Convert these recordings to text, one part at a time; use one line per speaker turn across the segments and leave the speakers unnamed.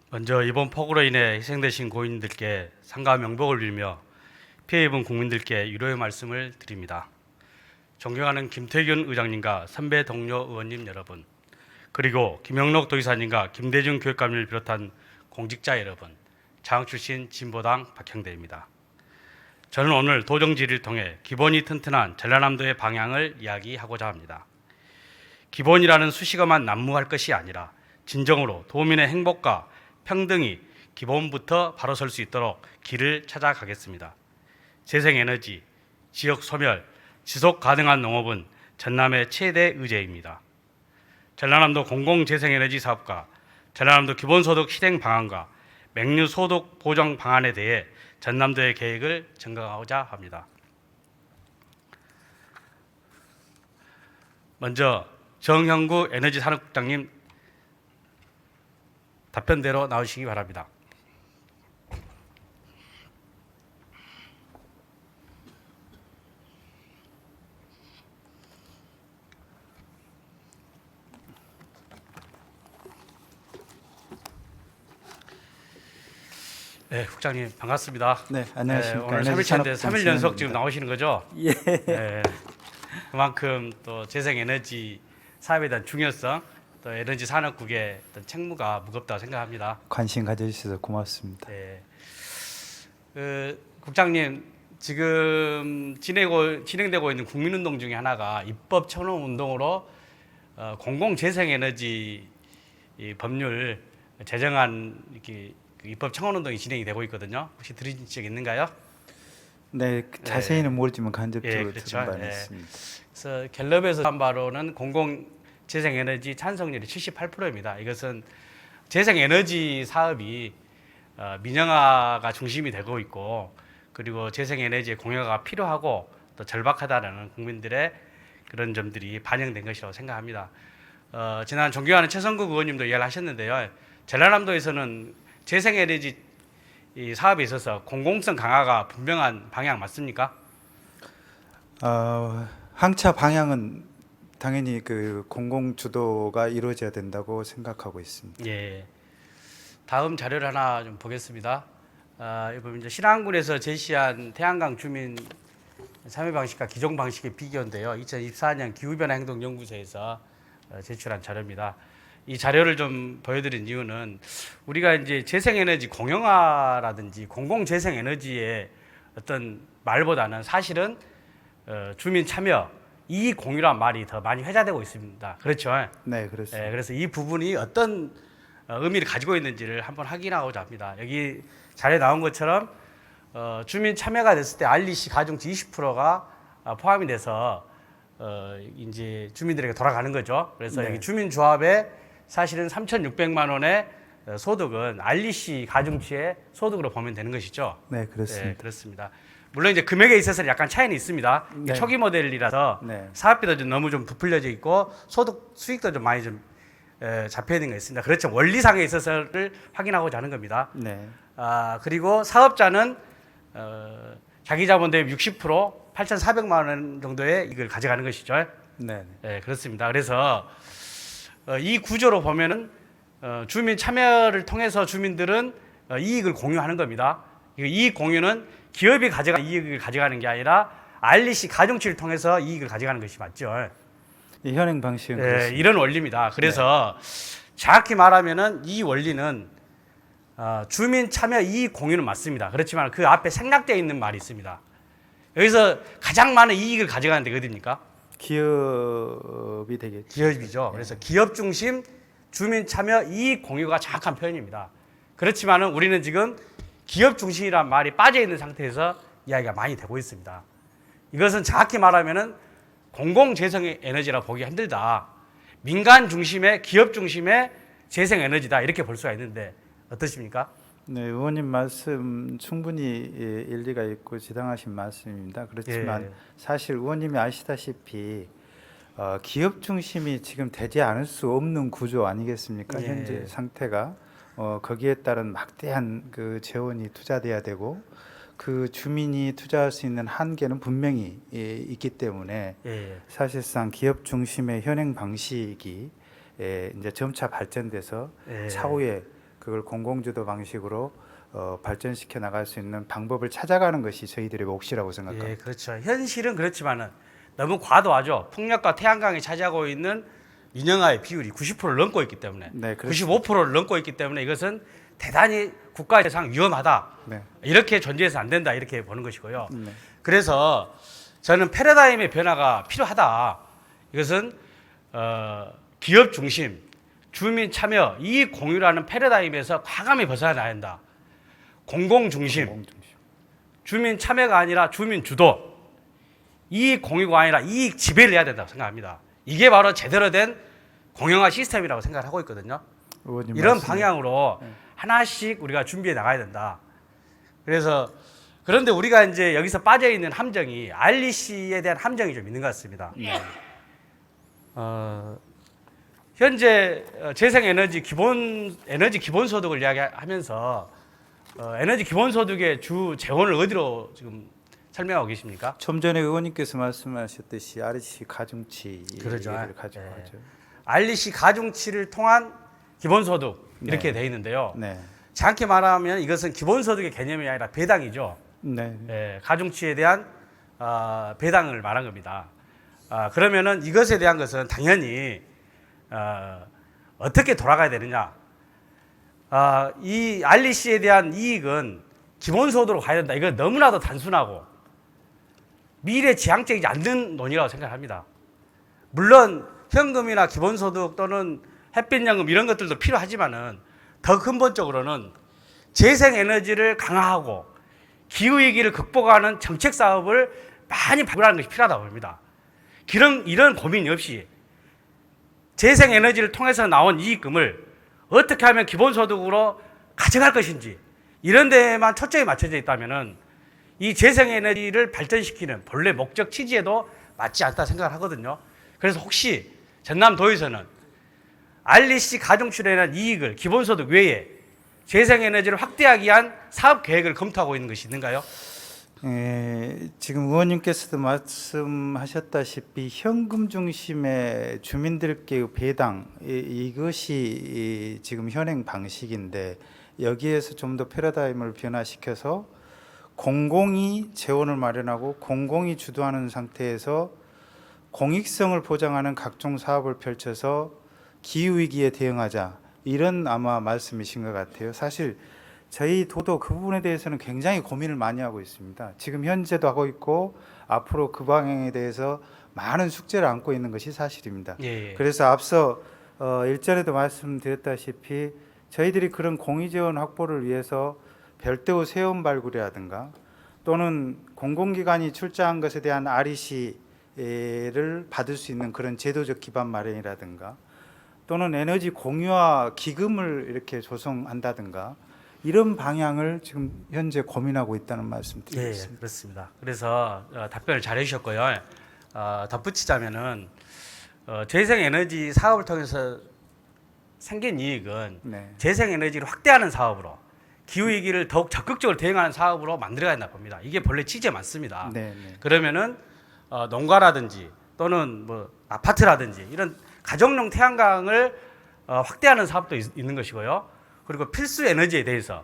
먼저 이번 폭우로 인해 희생되신 고인들께 상가 명복을 빌며 피해 입은 국민들께 위로의 말씀을 드립니다. 존경하는 김태균 의장님과 선배 동료 의원님 여러분, 그리고 김영록 도의사님과 김대중 교육감을 비롯한 공직자 여러분, 장학 출신 진보당 박형대입니다. 저는 오늘 도정질의를 통해 기본이 튼튼한 전라남도의 방향을 이야기하고자 합니다. 기본이라는 수식어만 난무할 것이 아니라 진정으로 도민의 행복과 평등이 기본부터 바로 설 수 있도록 길을 찾아가겠습니다. 재생에너지, 지역 소멸, 지속 가능한 농업은 전남의 최대 의제입니다. 전라남도 공공재생에너지 사업과 전라남도 기본소득 실행 방안과 맹류소득 보정 방안에 대해 전남도의 계획을 전가하고자 합니다. 먼저 정형구 에너지산업국장님 답변대로 나오시기 바랍니다. 네, 국장님 반갑습니다.
네, 안녕하십니까.
오늘 3일차인데 3일 연속 지금 나오시는 거죠?
예.
네, 그만큼 또 재생에너지 사업에 대한 중요성, 또 에너지 산업국의 어떤 책무가 무겁다고 생각합니다.
관심 가져주셔서 고맙습니다.
네. 국장님 지금 진행되고 있는 국민운동 중에 하나가 입법 청원 운동으로 공공재생에너지 이 법률 제정안 이렇게 그 입법 청원 운동이 진행이 되고 있거든요. 혹시 들으신 적 있는가요?
네, 자세히는 모르지만 간접적으로
그렇죠.
들은 바는 있습니다.
그래서 갤럽에서 한 바로는 공공재생에너지 찬성률이 78%입니다. 이것은 재생에너지 사업이 민영화가 중심이 되고 있고, 그리고 재생에너지의 공여가 필요하고 또 절박하다는 국민들의 그런 점들이 반영된 것이라고 생각합니다. 지난 존경하는 최성국 의원님도 이야기를 하셨는데요. 전라남도에서는 재생에너지 이 사업에 있어서 공공성 강화가 분명한 방향 맞습니까?
항차 방향은 당연히 그 공공 주도가 이루어져야 된다고 생각하고 있습니다.
예. 다음 자료를 하나 좀 보겠습니다. 이거 이제 신안군에서 제시한 태양광 주민 참여 방식과 기존 방식의 비교인데요. 2024년 기후변화 행동 연구소에서 제출한 자료입니다. 이 자료를 좀 보여드린 이유는 우리가 이제 재생에너지 공영화라든지 공공재생에너지의 어떤 말보다는 사실은 주민 참여, 이익 공유란 말이 더 많이 회자되고 있습니다. 그렇죠?
네, 그렇습니다.
그래서 이 부분이 어떤 의미를 가지고 있는지를 한번 확인하고자 합니다. 여기 자료에 나온 것처럼 주민 참여가 됐을 때 REC 가중치 20%가 포함이 돼서 이제 주민들에게 돌아가는 거죠. 그래서
네.
여기 주민조합에 사실은 3,600만 원의 소득은 REC 가중치의 소득으로 보면 되는 것이죠.
네, 그렇습니다.
네, 그렇습니다. 물론 이제 금액에 있어서는 약간 차이는 있습니다.
네.
초기 모델이라서
네.
사업비도 좀 너무 좀 부풀려져 있고 수익도 좀 많이 좀 잡혀 있는 게 있습니다. 그렇죠. 원리상에 있어서를 확인하고자 하는 겁니다.
네.
그리고 사업자는 자기 자본 대비 60% 8,400만 원 정도의 이익을 가져가는 것이죠.
네.
네, 그렇습니다. 그래서 이 구조로 보면은 주민 참여를 통해서 주민들은 이익을 공유하는 겁니다. 이익 공유는 기업이 가져가 이익을 가져가는 게 아니라 REC 가중치를 통해서 이익을 가져가는 것이 맞죠.
이 현행 방식은 그렇습니다.
이런 원리입니다. 그래서 정확히 말하면은 이 원리는 주민 참여 이익 공유는 맞습니다. 그렇지만 그 앞에 생략되어 있는 말이 있습니다. 여기서 가장 많은 이익을 가져가는 데 어디입니까?
기업이 되겠죠.
기업이죠. 그래서 기업 중심 주민 참여 이익 공유가 정확한 표현입니다. 그렇지만은 우리는 지금 기업 중심이란 말이 빠져 있는 상태에서 이야기가 많이 되고 있습니다. 이것은 정확히 말하면은 공공재생 에너지라 보기 힘들다. 민간 중심의 기업 중심의 재생 에너지다 이렇게 볼 수가 있는데 어떠십니까?
네, 의원님 말씀 충분히 일리가 있고 지당하신 말씀입니다. 그렇지만 사실 의원님이 아시다시피 기업 중심이 지금 되지 않을 수 없는 구조 아니겠습니까? 현재 상태가 거기에 따른 막대한 그 재원이 투자돼야 되고 그 주민이 투자할 수 있는 한계는 분명히 있기 때문에 사실상 기업 중심의 현행 방식이 이제 점차 발전돼서 차후에 그걸 공공주도 방식으로 발전시켜 나갈 수 있는 방법을 찾아가는 것이 저희들의 몫이라고 생각합니다.
예, 그렇죠. 현실은 그렇지만은 너무 과도하죠. 풍력과 태양광이 차지하고 있는 민영화의 비율이 90%를 넘고 있기 때문에,
네, 그렇습니다.
95%를 넘고 있기 때문에 이것은 대단히 국가재상 위험하다.
네.
이렇게 존재해서 안 된다 이렇게 보는 것이고요.
네.
그래서 저는 패러다임의 변화가 필요하다. 이것은 기업 중심, 주민 참여, 이익 공유라는 패러다임에서 과감히 벗어나야 한다. 공공 중심, 주민 참여가 아니라 주민 주도, 이익 공유가 아니라 이익 지배를 해야 된다고 생각합니다. 이게 바로 제대로 된 공영화 시스템이라고 생각을 하고 있거든요. 이런
말씀.
방향으로 하나씩 우리가 준비해 나가야 된다. 그래서 그런데 우리가 이제 여기서 빠져 있는 함정이 REC에 대한 함정이 좀 있는 것 같습니다.
네.
현재 재생에너지 에너지 기본소득을 이야기하면서 에너지 기본소득의 주 재원을 어디로 지금 설명하고 계십니까?
좀 전에 의원님께서 말씀하셨듯이 REC 가중치
그러죠.
얘기를 가지고
네.
하죠.
REC 가중치를 통한 기본소득 이렇게 돼 있는데요.
네.
정확히 말하면 이것은 기본소득의 개념이 아니라 배당이죠.
네.
예, 가중치에 대한 배당을 말한 겁니다. 그러면은 이것에 대한 것은 당연히 어떻게 돌아가야 되느냐? 이 REC에 대한 이익은 기본소득으로 가야 된다. 이건 너무나도 단순하고 미래지향적이지 않는 논의라고 생각합니다. 물론 현금이나 기본소득 또는 햇빛연금 이런 것들도 필요하지만은 더 근본적으로는 재생에너지를 강화하고 기후위기를 극복하는 정책 사업을 많이 발굴하는 것이 필요하다고 봅니다. 이런 고민이 없이 재생에너지를 통해서 나온 이익금을 어떻게 하면 기본소득으로 가져갈 것인지 이런 데에만 초점이 맞춰져 있다면은 이 재생에너지를 발전시키는 본래 목적 취지에도 맞지 않다 생각을 하거든요. 그래서 혹시 전남도에서는 REC 가중치로 인한 이익을 기본소득 외에 재생에너지를 확대하기 위한 사업 계획을 검토하고 있는 것이 있는가요?
지금 의원님께서도 말씀하셨다시피 현금 중심의 주민들께 배당 이것이 지금 현행 방식인데 여기에서 좀 더 패러다임을 변화시켜서 공공이 재원을 마련하고 공공이 주도하는 상태에서 공익성을 보장하는 각종 사업을 펼쳐서 기후위기에 대응하자 이런 아마 말씀이신 것 같아요. 사실 저희 도도 그 부분에 대해서는 굉장히 고민을 많이 하고 있습니다. 지금 현재도 하고 있고 앞으로 그 방향에 대해서 많은 숙제를 안고 있는 것이 사실입니다.
예.
그래서 앞서 일전에도 말씀드렸다시피 저희들이 그런 공의재원 확보를 위해서 별도의 세원 발굴이라든가 또는 공공기관이 출자한 것에 대한 REC를 받을 수 있는 그런 제도적 기반 마련이라든가 또는 에너지 공유화 기금을 이렇게 조성한다든가 이런 방향을 지금 현재 고민하고 있다는 말씀 드리겠습니다.
예, 그렇습니다. 그래서 답변을 잘 해주셨고요. 덧붙이자면은 재생에너지 사업을 통해서 생긴 이익은
네.
재생에너지를 확대하는 사업으로 기후위기를 더욱 적극적으로 대응하는 사업으로 만들어야 된다 봅니다. 이게 본래 취지에 맞습니다.
네, 네.
그러면은 농가라든지 또는 뭐 아파트라든지 이런 가정용 태양광을 확대하는 사업도 있는 것이고요. 그리고 필수 에너지에 대해서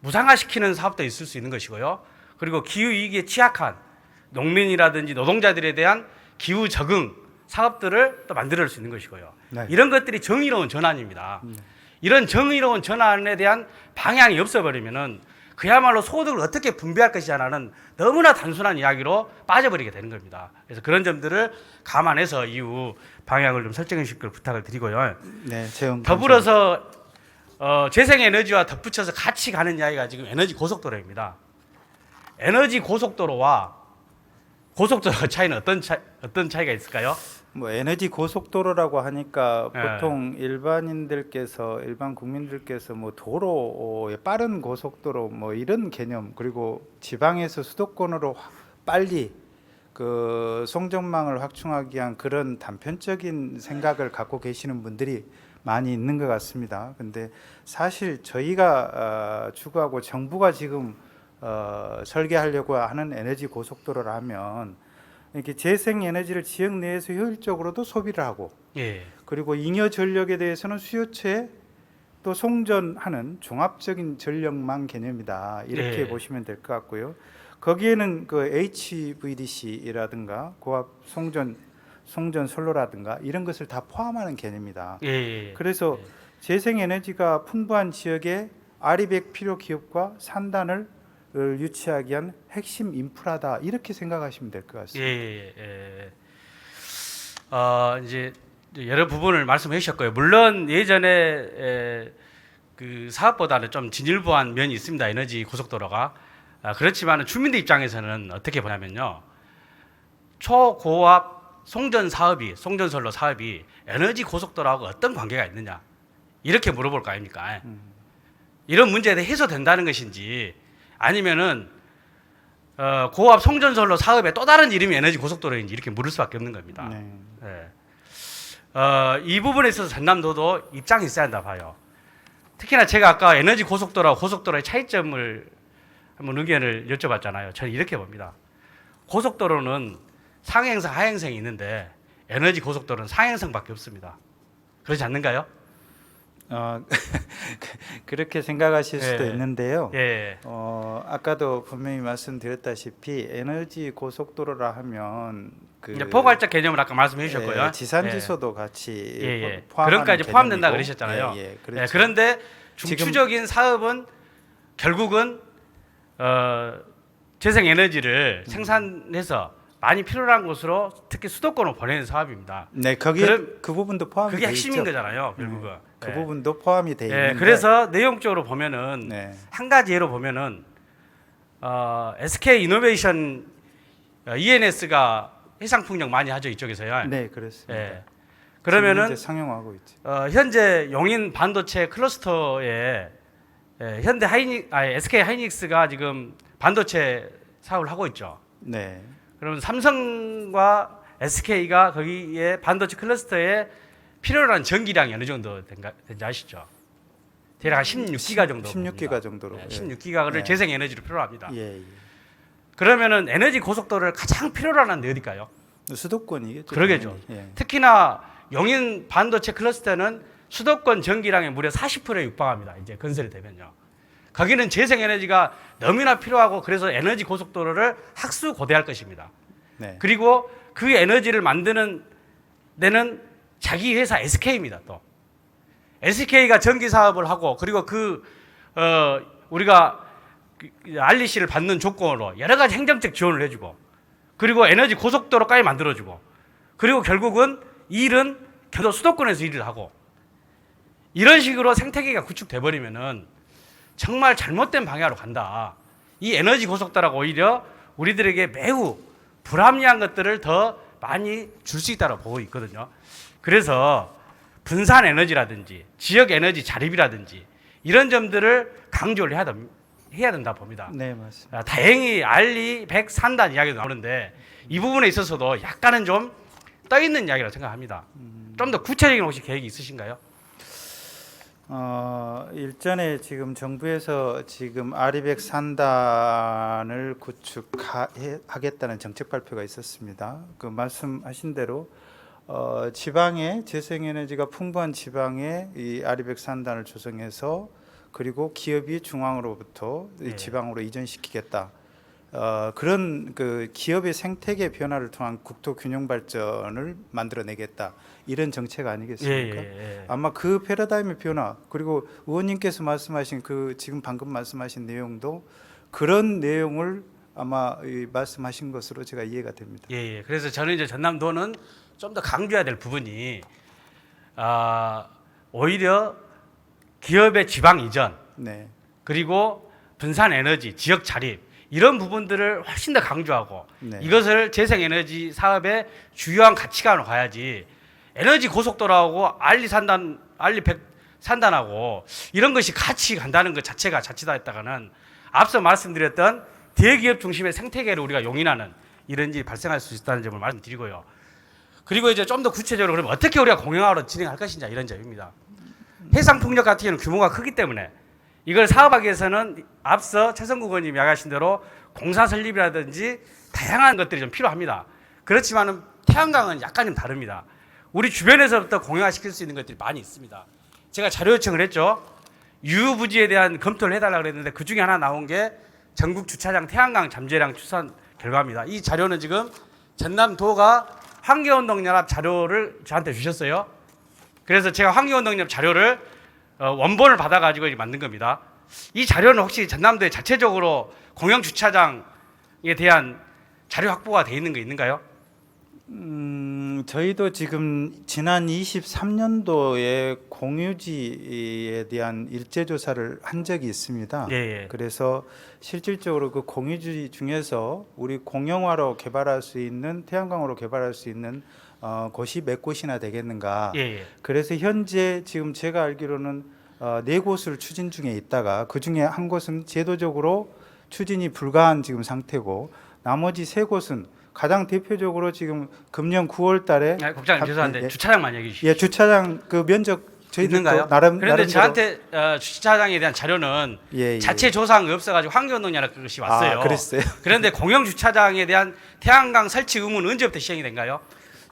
무상화시키는 사업도 있을 수 있는 것이고요. 그리고 기후위기에 취약한 농민이라든지 노동자들에 대한 기후 적응 사업들을 또 만들 수 있는 것이고요.
네.
이런 것들이 정의로운 전환입니다. 이런 정의로운 전환에 대한 방향이 없어버리면은 그야말로 소득을 어떻게 분배할 것이냐는 너무나 단순한 이야기로 빠져버리게 되는 겁니다. 그래서 그런 점들을 감안해서 이후 방향을 좀 설정해 주실 걸 부탁을 드리고요.
네, 재원
더불어서 재생에너지와 덧붙여서 같이 가는 이야기가 지금 에너지 고속도로입니다. 에너지 고속도로와 고속도로 차이는 어떤 차이가 있을까요?
뭐 에너지 고속도로라고 하니까
네.
보통 일반 국민들께서 뭐 도로의 빠른 고속도로 뭐 이런 개념 그리고 지방에서 수도권으로 빨리 그 송전망을 확충하기 위한 그런 단편적인 생각을 갖고 계시는 분들이 많이 있는 것 같습니다. 근데 사실 저희가 추구하고 정부가 지금 설계하려고 하는 에너지 고속도로라면 이렇게 재생 에너지를 지역 내에서 효율적으로도 소비를 하고
예.
그리고 잉여 전력에 대해서는 수요처에 또 송전하는 종합적인 전력망 개념이다. 이렇게
예.
보시면 될 것 같고요. 거기에는 그 HVDC라든가 고압 송전 선로라든가 이런 것을 다 포함하는 개념이다.
예.
그래서 재생에너지가 풍부한 지역에 아리백 필요 기업과 산단을 유치하기 위한 핵심 인프라다. 이렇게 생각하시면 될 것 같습니다.
예. 이제 여러 부분을 말씀해 주셨고요. 물론 예전에 그 사업보다는 좀 진일보한 면이 있습니다. 에너지 고속도로가. 그렇지만 주민들 입장에서는 어떻게 보냐면요. 초고압 송전선로 사업이 에너지 고속도로하고 어떤 관계가 있느냐. 이렇게 물어볼 거 아닙니까? 이런 문제에 대해 해소된다는 것인지 아니면은 고압 송전선로 사업의 또 다른 이름이 에너지 고속도로인지 이렇게 물을 수밖에 없는 겁니다.
네.
이 부분에 있어서 전남도도 입장이 있어야 한다 봐요. 특히나 제가 아까 에너지 고속도로의 차이점을 한번 의견을 여쭤봤잖아요. 저는 이렇게 봅니다. 고속도로는 상행성, 하행성이 있는데 에너지 고속도로는 상행성밖에 없습니다. 그렇지 않는가요?
그렇게 생각하실 수도
예.
있는데요.
예.
아까도 분명히 말씀드렸다시피 에너지 고속도로라 하면
이제 포괄적 개념을 아까 말씀해 주셨고요.
예, 지산지소도 같이
예.
포함하는
그런까지 포함된다
개념이고.
그러셨잖아요.
그렇죠.
그런데 중추적인 사업은 결국은 재생에너지를 생산해서 많이 필요한 곳으로 특히 수도권으로 보내는 사업입니다.
네, 거기에 그 부분도 포함이
그게
돼
핵심인
있죠.
거잖아요, 결국은.
그 부분도 포함이 돼 있는데.
그래서 내용적으로 보면은
네.
한 가지 예로 보면은 SK 이노베이션 ENS가 해상풍력 많이 하죠 이쪽에서요.
네, 그렇습니다.
예.
지금
그러면은
현재 상용하고 있죠.
현재 용인 반도체 클러스터에 SK 하이닉스가 지금 반도체 사업을 하고 있죠.
네.
그러면 삼성과 SK가 거기에 반도체 클러스터에 필요로 하는 전기량이 어느 정도 된지 아시죠? 대략 16기가 정도.
16기가 정도로.
16기가를
네.
재생 에너지로 필요로 합니다.
예.
그러면은 에너지 고속도로를 가장 필요로 하는 데 어딜까요?
수도권이겠죠.
그러겠죠.
예.
특히나 용인 반도체 클러스터는 수도권 전기량의 무려 40%에 육박합니다. 이제 건설이 되면요. 거기는 재생 에너지가 너무나 필요하고 그래서 에너지 고속도로를 학수고대할 것입니다.
네.
그리고 그 에너지를 만드는 데는 자기 회사 SK입니다. 또 SK가 전기 사업을 하고 그리고 우리가 REC를 받는 조건으로 여러 가지 행정적 지원을 해주고 그리고 에너지 고속도로까지 만들어주고 그리고 결국은 일은 겨도 수도권에서 일을 하고 이런 식으로 생태계가 구축돼 버리면은 정말 잘못된 방향으로 간다. 이 에너지 고속도로가 오히려 우리들에게 매우 불합리한 것들을 더 많이 줄 수 있다고 보고 있거든요. 그래서 분산 에너지라든지 지역 에너지 자립이라든지 이런 점들을 강조를 해야 된다 봅니다.
네, 맞습니다.
다행히 알리 103단 이야기도 나오는데 이 부분에 있어서도 약간은 좀 떠 있는 이야기라고 생각합니다. 좀 더 구체적인 혹시 계획이 있으신가요?
일전에 지금 정부에서 지금 아리백 산단을 구축하겠다는 정책 발표가 있었습니다. 그 말씀하신 대로 지방에 재생에너지가 풍부한 지방에 이 아리백 산단을 조성해서 그리고 기업이 중앙으로부터
네.
지방으로 이전시키겠다. 그런 그 기업의 생태계 변화를 통한 국토 균형 발전을 만들어내겠다. 이런 정책 아니겠습니까? 아마 그 패러다임의 변화 그리고 의원님께서 말씀하신 그 지금 방금 말씀하신 내용도 그런 내용을 아마 말씀하신 것으로 제가 이해가 됩니다.
그래서 저는 이제 전남도는 좀 더 강조해야 될 부분이 오히려 기업의 지방 이전
네.
그리고 분산 에너지, 지역 자립 이런 부분들을 훨씬 더 강조하고
네.
이것을 재생에너지 사업의 주요한 가치관으로 가야지 에너지 고속도로하고 알리 100 산단하고 이런 것이 같이 간다는 것 자체가 자칫다 했다가는 앞서 말씀드렸던 대기업 중심의 생태계를 우리가 용인하는 이런 일이 발생할 수 있다는 점을 말씀드리고요. 그리고 이제 좀 더 구체적으로 그러면 어떻게 우리가 공영화로 진행할 것인가 이런 점입니다. 해상풍력 같은 경우는 규모가 크기 때문에 이걸 사업하기 위해서는 앞서 최성국 의원님이 이야기하신 대로 공사 설립이라든지 다양한 것들이 좀 필요합니다. 그렇지만은 태양광은 약간 좀 다릅니다. 우리 주변에서부터 공영화시킬 수 있는 것들이 많이 있습니다. 제가 자료 요청을 했죠. 유휴부지에 대한 검토를 해달라 그랬는데 그 중에 하나 나온 게 전국 주차장 태양광 잠재량 추산 결과입니다. 이 자료는 지금 전남도가 환경운동연합 자료를 저한테 주셨어요. 그래서 제가 환경운동연합 자료를 원본을 받아가지고 만든 겁니다. 이 자료는 혹시 전남도에 자체적으로 공영 주차장에 대한 자료 확보가 돼 있는 거 있는가요?
저희도 지금 지난 23년도에 공유지에 대한 일제 조사를 한 적이 있습니다.
예, 예.
그래서 실질적으로 그 공유지 중에서 우리 공영화로 개발할 수 있는 태양광으로 개발할 수 있는 곳이 몇 곳이나 되겠는가.
예, 예.
그래서 현재 지금 제가 알기로는 4곳을 추진 중에 있다가 그 중에 한 곳은 제도적으로 추진이 불가한 지금 상태고 나머지 3곳은 가장 대표적으로 지금 금년 9월 달에
국장님 죄송한데
예,
주차장만 얘기해 주시죠.
예, 주차장 그 면적 저희들도
있는가요?
나름
그런데
나름대로
저한테 주차장에 대한 자료는
예.
자체 조사한 없어가지고 환경운동연합 그것이 왔어요.
그랬어요.
그런데 공영 주차장에 대한 태양광 설치 의무는 언제부터 시행이 된가요?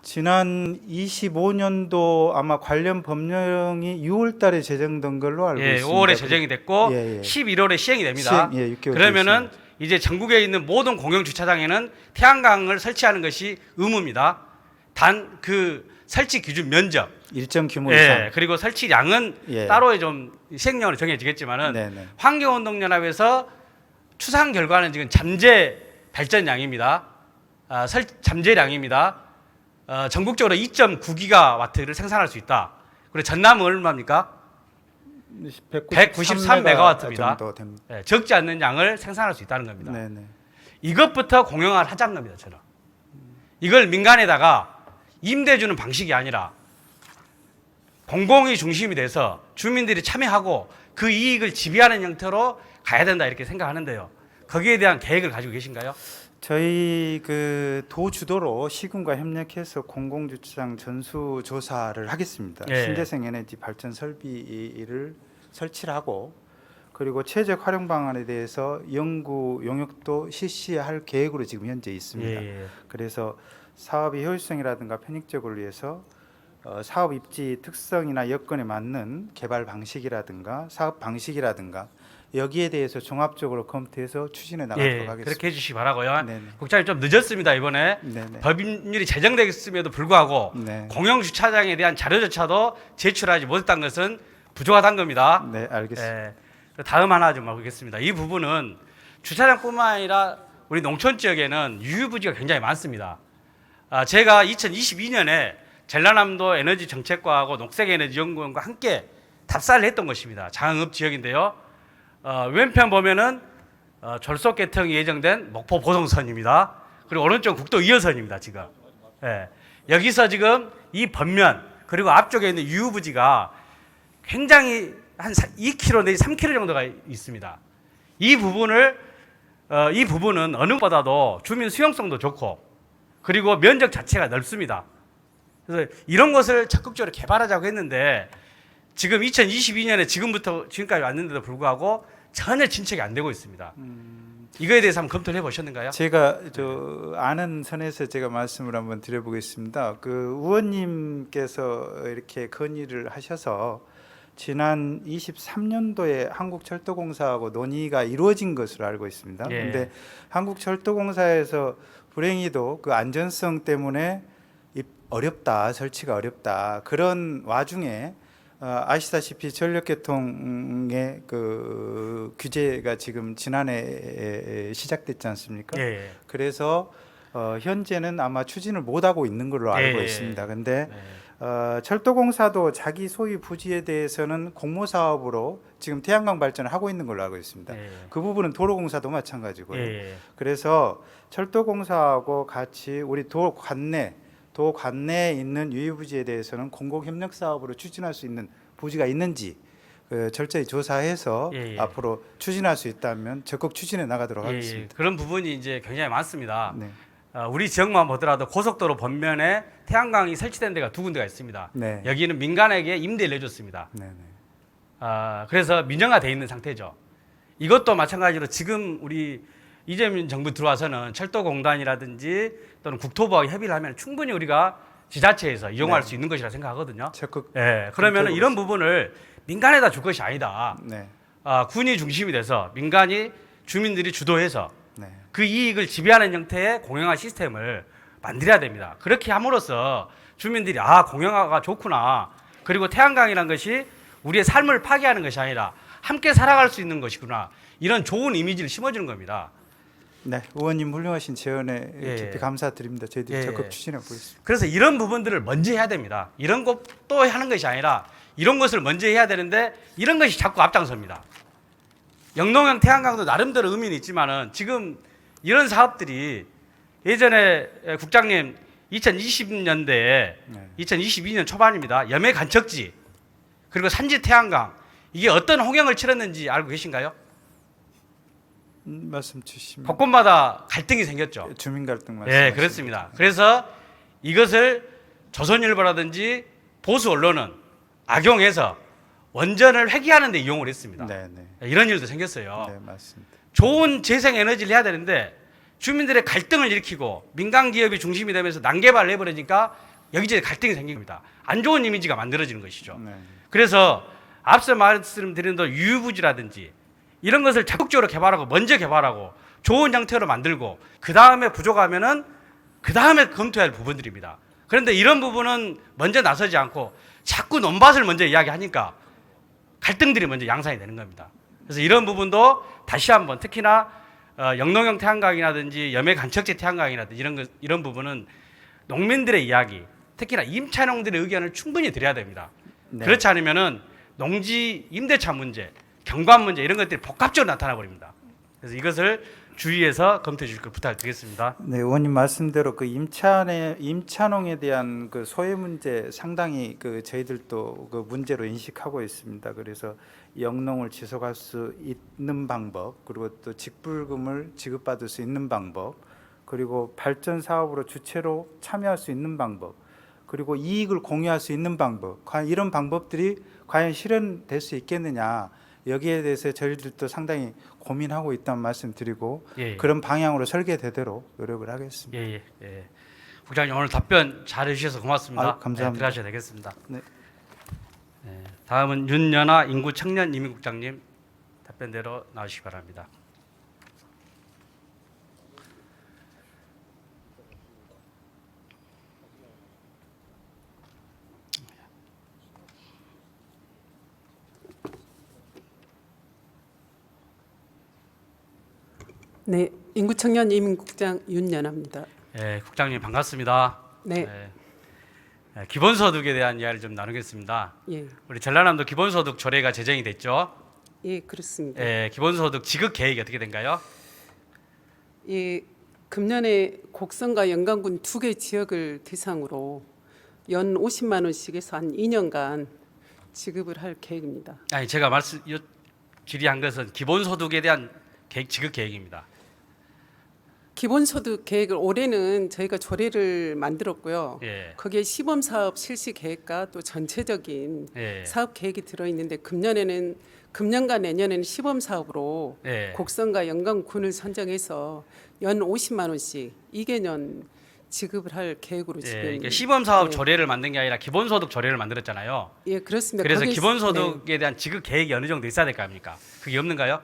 지난 25년도 아마 관련 법령이 6월 달에 제정된 걸로 알고
예,
있습니다.
5월에 제정이 됐고
예, 예.
11월에 시행이 됩니다.
시행, 예, 6개월
그러면은 이제 전국에 있는 모든 공영 주차장에는 태양광을 설치하는 것이 의무입니다. 단 그 설치 기준 면적,
일정 규모 이상.
예, 그리고 설치량은
예.
따로 좀 시행령으로 정해지겠지만은
네네.
환경운동연합에서 추산 결과는 지금 잠재 발전량입니다. 잠재량입니다. 전국적으로 2.9기가와트를 생산할 수 있다. 그리고 전남은 얼마입니까? 193메가와트입니다.
정도 됩니다.
예, 적지 않는 양을 생산할 수 있다는 겁니다.
네네.
이것부터 공영화를 하자는 겁니다. 저는 이걸 민간에다가 임대주는 방식이 아니라 공공이 중심이 돼서 주민들이 참여하고 그 이익을 지배하는 형태로 가야 된다 이렇게 생각하는데요. 거기에 대한 계획을 가지고 계신가요?
저희 그 도 주도로 시군과 협력해서 공공주차장 전수 조사를 하겠습니다.
예.
신재생 에너지 발전 설비를 설치를 하고 그리고 최적 활용 방안에 대해서 연구 용역도 실시할 계획으로 지금 현재 있습니다.
예.
그래서 사업의 효율성이라든가 편익적을 위해서 사업 입지 특성이나 여건에 맞는 개발 방식이라든가 사업 방식이라든가 여기에 대해서 종합적으로 검토해서 추진해 나가도록
예,
하겠습니다.
그렇게 해주시기 바라고요.
네네.
국장님 좀 늦었습니다 이번에.
네네.
법률이 제정됐음에도 불구하고
네.
공영 주차장에 대한 자료조차도 제출하지 못했다는 것은 부족하다는 겁니다.
네, 알겠습니다.
예, 다음 하나 좀 하겠습니다. 이 부분은 주차장뿐만 아니라 우리 농촌 지역에는 유휴부지가 굉장히 많습니다. 제가 2022년에 전라남도 에너지 정책과하고 녹색에너지연구원과 함께 답사를 했던 것입니다. 장흥읍 지역인데요. 왼편 보면은 졸속 개통이 예정된 목포 보성선입니다. 그리고 오른쪽 국도 2호선입니다. 지금 여기서 지금 이 번면 그리고 앞쪽에 있는 유휴부지가 굉장히 한 2km 내지 3km 정도가 있습니다. 이 부분은 어느 것보다도 주민 수용성도 좋고 그리고 면적 자체가 넓습니다. 그래서 이런 것을 적극적으로 개발하자고 했는데 지금 2022년에 지금부터 지금까지 왔는데도 불구하고 전혀 진척이 안 되고 있습니다. 이거에 대해서 한번 검토를 해보셨는가요?
제가 아는 선에서 제가 말씀을 한번 드려보겠습니다. 그 의원님께서 이렇게 건의를 하셔서 지난 23년도에 한국철도공사하고 논의가 이루어진 것으로 알고 있습니다. 그런데
예.
한국철도공사에서 불행히도 그 안전성 때문에 어렵다, 설치가 어렵다 그런 와중에 아시다시피 전력계통의 그 규제가 지금 지난해 시작됐지 않습니까?
예.
그래서 현재는 아마 추진을 못하고 있는 걸로 알고
예.
있습니다. 그런데
네.
철도공사도 자기 소유 부지에 대해서는 공모 사업으로 지금 태양광 발전을 하고 있는 걸로 알고 있습니다.
예.
그 부분은 도로공사도 마찬가지고요.
예.
그래서 철도공사하고 같이 우리 도 관내에 있는 유휴부지에 대해서는 공공협력 사업으로 추진할 수 있는 부지가 있는지 철저히 조사해서
예.
앞으로 추진할 수 있다면 적극 추진해 나가도록 하겠습니다.
그런 부분이 이제 굉장히 많습니다.
네.
우리 지역만 보더라도 고속도로 번면에 태양광이 설치된 데가 2군데가 있습니다.
네.
여기는 민간에게 임대를 해줬습니다.
네.
그래서 민영화돼 있는 상태죠. 이것도 마찬가지로 지금 우리 이재명 정부 들어와서는 철도공단이라든지 또는 국토부와 협의를 하면 충분히 우리가 지자체에서 이용할
네.
수 있는 것이라 생각하거든요.
적극
그러면 이런 부분을 민간에다 줄 것이 아니다.
네.
군이 중심이 돼서 민간이 주민들이 주도해서
네.
그 이익을 지배하는 형태의 공영화 시스템을 만들어야 됩니다. 그렇게 함으로써 주민들이 공영화가 좋구나. 그리고 태양광이라는 것이 우리의 삶을 파괴하는 것이 아니라 함께 살아갈 수 있는 것이구나. 이런 좋은 이미지를 심어주는 겁니다.
네, 의원님 훌륭하신 제언에
예.
깊이 감사드립니다. 저희들이
예.
적극 추진해 보겠습니다.
그래서 이런 부분들을 먼저 해야 됩니다. 이런 것도 하는 것이 아니라 이런 것을 먼저 해야 되는데 이런 것이 자꾸 앞장섭니다. 영농형 태양광도 나름대로 의미는 있지만은 지금 이런 사업들이 예전에 국장님 2020년대에
네.
2022년 초반입니다. 염해 간척지 그리고 산지 태양광 이게 어떤 홍역을 치렀는지 알고 계신가요?
말씀 주시면
곳곳마다 갈등이 생겼죠.
주민 갈등 말씀.
예, 그렇습니다. 그래서 이것을 조선일보라든지 보수 언론은 악용해서 원전을 회귀하는 데 이용을 했습니다.
네, 네.
이런 일도 생겼어요.
네, 맞습니다.
좋은 재생 에너지를 해야 되는데 주민들의 갈등을 일으키고 민간 기업이 중심이 되면서 난개발을 해버리니까 여기저기 갈등이 생긴 겁니다. 안 좋은 이미지가 만들어지는 것이죠.
네.
그래서 앞서 말씀드린 대로 유유부지라든지 이런 것을 적극적으로 개발하고 먼저 개발하고 좋은 형태로 만들고 그 다음에 부족하면은 그 다음에 검토해야 할 부분들입니다. 그런데 이런 부분은 먼저 나서지 않고 자꾸 논밭을 먼저 이야기하니까 갈등들이 먼저 양산이 되는 겁니다. 그래서 이런 부분도 다시 한번 특히나 영농형 태양광이라든지 염해 간척지 태양광이라든지 이런 부분은 농민들의 이야기, 특히나 임차농들의 의견을 충분히 드려야 됩니다.
네.
그렇지 않으면은 농지 임대차 문제, 경관 문제 이런 것들이 복합적으로 나타나 버립니다. 그래서 이것을 주의해서 검토해 주실 걸 부탁드리겠습니다.
네, 의원님 말씀대로 그 임차농에 대한 그 소외 문제 상당히 그 저희들도 그 문제로 인식하고 있습니다. 그래서 영농을 지속할 수 있는 방법, 그리고 또 직불금을 지급받을 수 있는 방법, 그리고 발전 사업으로 주체로 참여할 수 있는 방법, 그리고 이익을 공유할 수 있는 방법, 과연 이런 방법들이 과연 실현될 수 있겠느냐, 여기에 대해서 저희들도 상당히 고민하고 있다는 말씀드리고
예.
그런 방향으로 설계되도록 노력을 하겠습니다.
예. 국장님 오늘 답변 잘 해주셔서 고맙습니다.
감사합니다.
네, 들어가셔야 되겠습니다.
네.
다음은 윤연아 인구청년이민국장님 답변대로 나오시기 바랍니다.
네, 인구청년 이민국장 윤연아입니다.
예, 국장님 반갑습니다.
네.
기본소득에 대한 이야기를 좀 나누겠습니다.
예,
우리 전라남도 기본소득 조례가 제정이 됐죠.
예, 그렇습니다.
예, 기본소득 지급 계획이 어떻게 된가요?
예, 금년에 곡성과 영광군 두 개 지역을 대상으로 연 50만 원씩에서 한 2년간 지급을 할 계획입니다.
아니 제가 질의한 것은 기본소득에 대한 지급 계획입니다.
기본소득 계획을 올해는 저희가 조례를 만들었고요.
예.
거기에 시범 사업 실시 계획과 또 전체적인
예.
사업 계획이 들어 있는데 금년과 내년에는 시범 사업으로
예.
곡성과 영광군을 선정해서 연 50만 원씩 2개년 지급을 할 계획으로 지금.
그러니까 시범 사업
네.
조례를 만든 게 아니라 기본소득 조례를 만들었잖아요.
예, 그렇습니다.
그래서
거기-
기본소득에
네.
대한 지급 계획이 어느 정도 있어야 될 거 아닙니까? 그게 없는가요?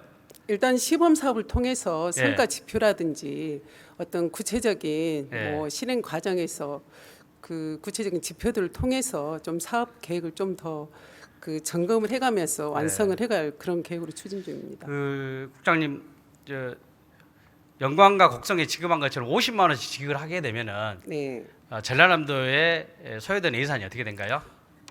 일단 시범 사업을 통해서
예.
성과 지표라든지 어떤 구체적인
예.
뭐 실행 과정에서 그 구체적인 지표들을 통해서 좀 사업 계획을 좀 더 그 점검을 해가면서 완성을 해갈 그런 계획으로 추진 중입니다.
그 국장님 영광과 곡성에 지급한 것처럼 50만 원씩 지급을 하게 되면은
네.
전라남도에 소요되는 예산이 어떻게 된가요?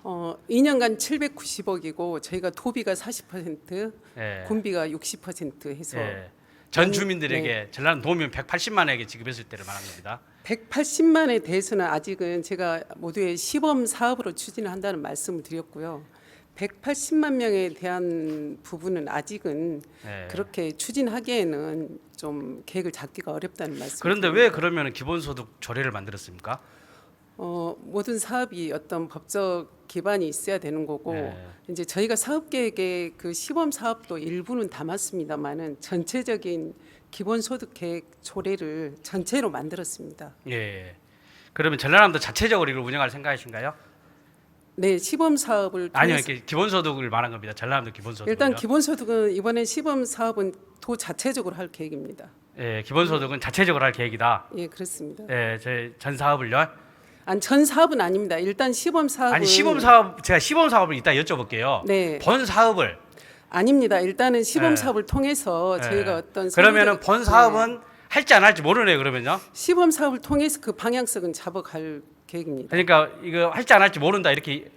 2년간 790억이고 저희가 도비가 40%,
예.
군비가 60% 해서
예. 전
연-
주민들에게 전라남 도민 180만 원에게 지급했을 때를 말하는 겁니다.
180만에 대해서는 아직은 제가 모두의 시범 사업으로 추진을 한다는 말씀을 드렸고요. 180만 명에 대한 부분은 아직은
예.
그렇게 추진하기에는 좀 계획을 잡기가 어렵다는 말씀.
그런데 왜 그러면 기본소득 조례를 만들었습니까?
모든 사업이 어떤 법적 기반이 있어야 되는 거고
네.
이제 저희가 사업 계획에 그 시범 사업도 일부는 담았습니다만은 전체적인 기본소득 계획 조례를 전체로 만들었습니다.
예. 그러면 전라남도 자체적으로 이걸 운영할 생각이신가요?
네, 시범 사업을
아니요,
통해서
이렇게 기본소득을 말한 겁니다. 전라남도 기본소득.
일단 기본소득은 이번에 시범 사업은 도 자체적으로 할 계획입니다.
예, 기본소득은 자체적으로 할 계획이다.
예, 그렇습니다.
예, 전 사업을요.
전 사업은 아닙니다. 일단 시범 사업은
아니 시범 사업 제가 시범 사업을 이따 여쭤볼게요.
네.
본 사업을
아닙니다. 일단은 시범
예.
사업을 통해서
예.
저희가 어떤
그러면은
설계를-
본 사업은 할지 안 할지 모르네요. 그러면요.
시범 사업을 통해서 그 방향성은 잡아갈 계획입니다.
그러니까 이거 할지 안 할지 모른다 이렇게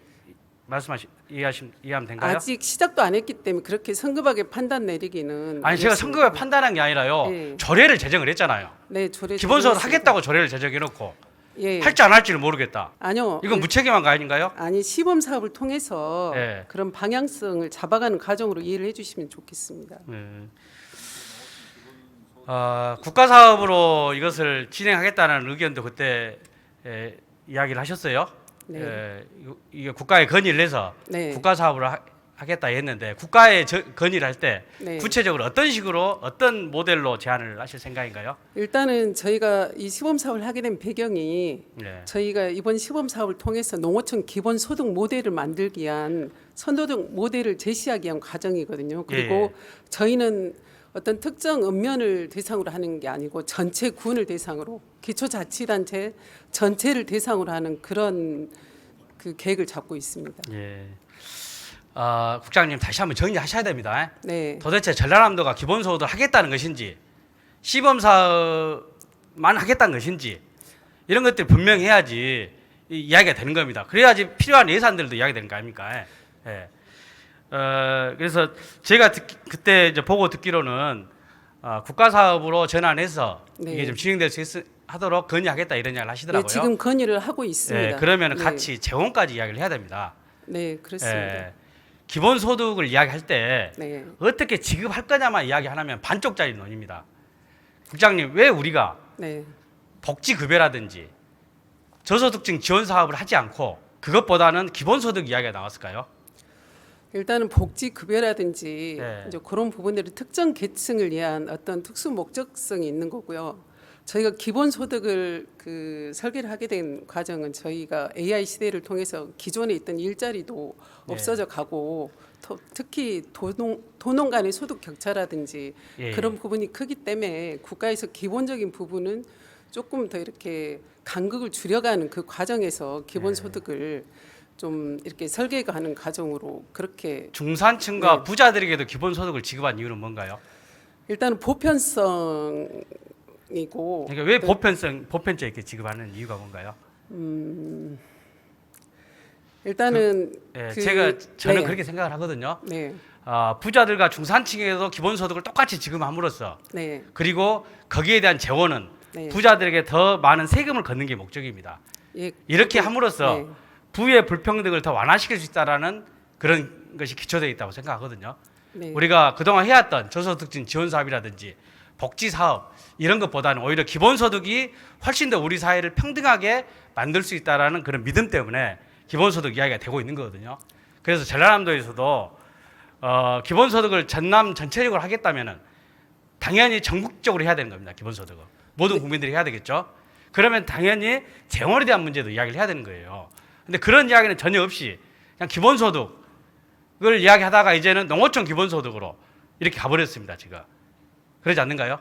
이해하면 된가요?
아직 시작도 안 했기 때문에 그렇게 성급하게 판단 내리기는
아니 제가
어렵습니다.
선거에 판단한 게 아니라요.
네.
조례를 제정을 했잖아요.
네, 조례
기본소득
제정했습니다.
하겠다고 조례를 제정해 놓고
예.
할지 안 할지를 모르겠다.
아니요.
이건 무책임한 거 아닌가요?
아니 시범 사업을 통해서
예.
그런 방향성을 잡아가는 과정으로 이해를 해주시면 좋겠습니다.
국가 사업으로 이것을 진행하겠다는 의견도 그때 이야기를 하셨어요.
네.
이게 국가에 건의를 해서
네.
국가 사업을 하겠다 했는데 국가에 건의를 할 때
네.
구체적으로 어떤 식으로 어떤 모델로 제안을 하실 생각인가요?
일단은 저희가 이 시범 사업을 하게 된 배경이
네.
저희가 이번 시범 사업을 통해서 농어촌 기본소득 모델을 만들기 위한 선도적 모델을 제시하기 위한 과정이거든요. 그리고 저희는 어떤 특정 읍면을 대상으로 하는 게 아니고 전체 군을 대상으로 기초자치단체 전체를 대상으로 하는 그런 그 계획을 잡고 있습니다.
예. 국장님 다시 한번 정리하셔야 됩니다.
네.
도대체 전라남도가 기본소득을 하겠다는 것인지 시범 사업만 하겠다는 것인지 이런 것들 분명히 해야지 이야기가 되는 겁니다. 그래야지 필요한 예산들도 이야기 되는 거 아닙니까? 예. 그래서 제가 그때 이제 보고 듣기로는 국가 사업으로 전환해서
네.
이게 좀 진행될 수 하도록 건의하겠다 이런 이야기를 하시더라고요.
네, 지금 건의를 하고 있습니다.
예, 그러면
네.
같이 재원까지 이야기를 해야 됩니다.
네, 그렇습니다.
예, 기본소득을 이야기할 때
네.
어떻게 지급할 거냐만 이야기하면 반쪽짜리 논입니다. 국장님 왜 우리가
네.
복지급여라든지 저소득층 지원 사업을 하지 않고 그것보다는 기본소득 이야기가 나왔을까요?
일단은 복지급여라든지
네.
이제 그런 부분들이 특정 계층을 위한 어떤 특수 목적성이 있는 거고요. 저희가 기본소득을 그 설계를 하게 된 과정은 저희가 AI 시대를 통해서 기존에 있던 일자리도
네.
없어져 가고 특히 도농 간의 소득 격차라든지
예.
그런 부분이 크기 때문에 국가에서 기본적인 부분은 조금 더 이렇게 간극을 줄여가는 그 과정에서 기본소득을 좀 이렇게 설계하는 과정으로 그렇게
중산층과
네.
부자들에게도 기본소득을 지급한 이유는 뭔가요?
일단은 보편성이고
그러니까 왜 보편적 이렇게 지급하는 이유가 뭔가요?
일단은
저는
네.
그렇게 생각을 하거든요.
네,
부자들과 중산층에게도 기본소득을 똑같이 지급함으로써
네,
그리고 거기에 대한 재원은
네.
부자들에게 더 많은 세금을 걷는 게 목적입니다.
예,
이렇게 함으로써
네.
부의 불평등을 더 완화시킬 수 있다라는 그런 것이 기초되어 있다고 생각하거든요.
네.
우리가 그동안 해왔던 저소득층 지원 사업이라든지 복지 사업 이런 것보다는 오히려 기본소득이 훨씬 더 우리 사회를 평등하게 만들 수 있다라는 그런 믿음 때문에 기본소득 이야기가 되고 있는 거거든요. 그래서 전라남도에서도 기본소득을 전남 전체적으로 하겠다면은 당연히 전국적으로 해야 되는 겁니다. 기본소득은 모든 국민들이 해야 되겠죠. 그러면 당연히 재원에 대한 문제도 이야기를 해야 되는 거예요. 근데 그런 이야기는 전혀 없이 그냥 기본소득을 이야기하다가 이제는 농어촌 기본소득으로 이렇게 가버렸습니다. 지금 그러지 않는가요?